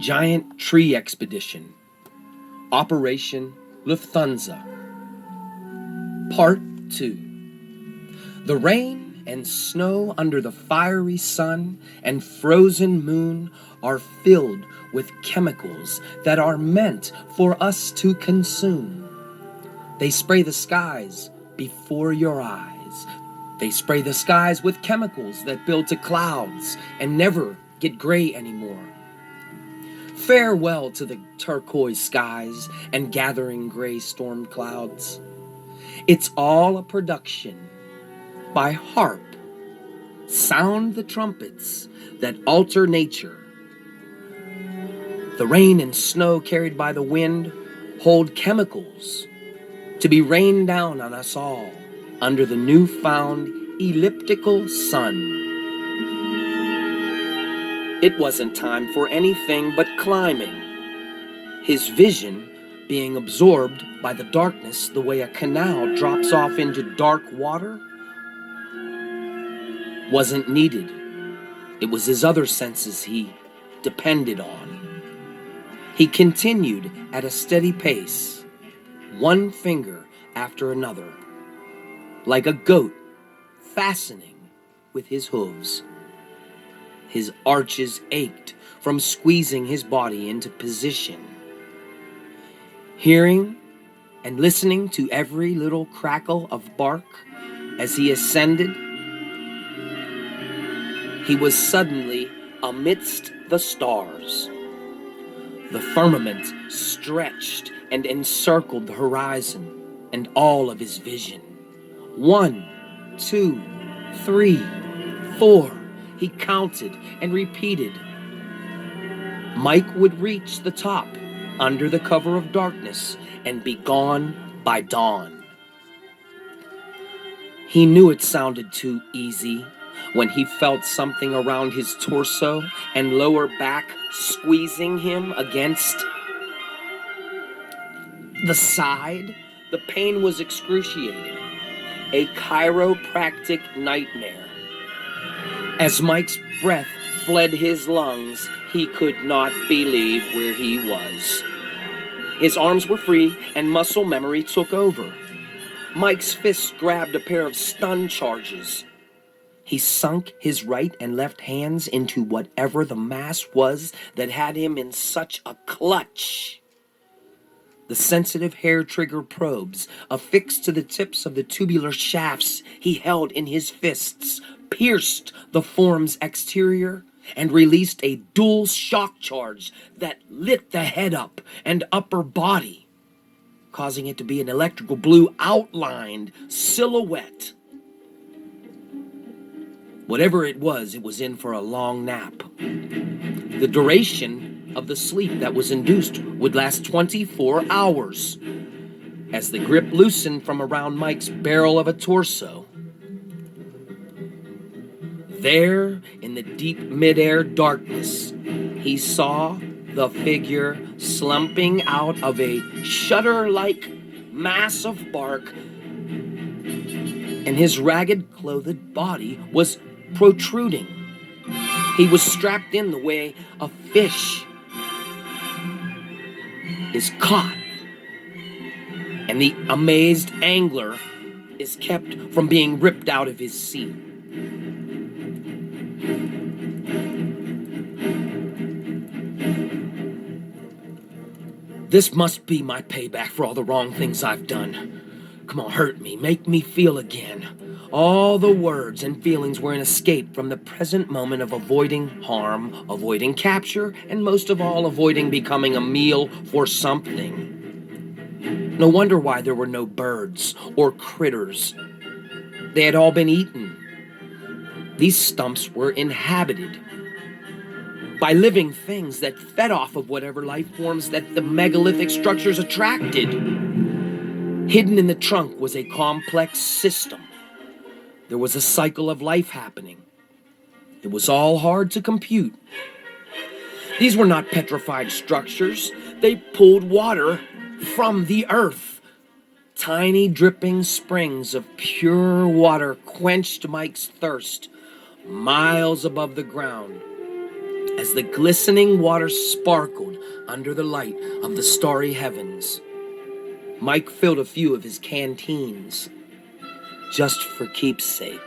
Giant Tree Expedition, Operation Lufthansa, Part 2. The rain and snow under the fiery sun and frozen moon are filled with chemicals that are meant for us to consume. They spray the skies before your eyes. They spray the skies with chemicals that build to clouds and never get gray anymore. Farewell to the turquoise skies and gathering gray storm clouds. It's all a production by harp. Sound the trumpets that alter nature. The rain and snow carried by the wind hold chemicals to be rained down on us all under the newfound elliptical sun. It wasn't time for anything but climbing, his vision being absorbed by the darkness the way a canal drops off into dark water. Wasn't needed. It was his other senses he depended on. He continued at a steady pace, one finger after another, like a goat fastening with his hooves. His arches ached from squeezing his body into position. Hearing and listening to every little crackle of bark as he ascended, he was suddenly amidst the stars. The firmament stretched and encircled the horizon and all of his vision. 1, 2, 3, 4. He counted and repeated. Mike would reach the top under the cover of darkness and be gone by dawn. He knew it sounded too easy when he felt something around his torso and lower back squeezing him against the side. The pain was excruciating, a chiropractic nightmare. As Mike's breath fled his lungs, he could not believe where he was. His arms were free and muscle memory took over. Mike's fists grabbed a pair of stun charges. He sunk his right and left hands into whatever the mass was that had him in such a clutch. The sensitive hair trigger probes affixed to the tips of the tubular shafts he held in his fists pierced the form's exterior and released a dual shock charge that lit the head up and upper body, causing it to be an electrical blue outlined silhouette. Whatever it was in for a long nap. The duration of the sleep that was induced would last 24 hours. As the grip loosened from around Mike's barrel of a torso, there, in the deep midair darkness, he saw the figure slumping out of a shutter-like mass of bark, and his ragged, clothed body was protruding. He was strapped in the way a fish is caught, and the amazed angler is kept from being ripped out of his seat. This must be my payback for all the wrong things I've done. Come on, hurt me, make me feel again. All the words and feelings were an escape from the present moment of avoiding harm, avoiding capture, and most of all, avoiding becoming a meal for something. No wonder why there were no birds or critters. They had all been eaten. These stumps were inhabited by living things that fed off of whatever life forms that the megalithic structures attracted. Hidden in the trunk was a complex system. There was a cycle of life happening. It was all hard to compute. These were not petrified structures. They pulled water from the earth. Tiny dripping springs of pure water quenched Mike's thirst miles above the ground. As the glistening water sparkled under the light of the starry heavens, Mike filled a few of his canteens just for keepsake.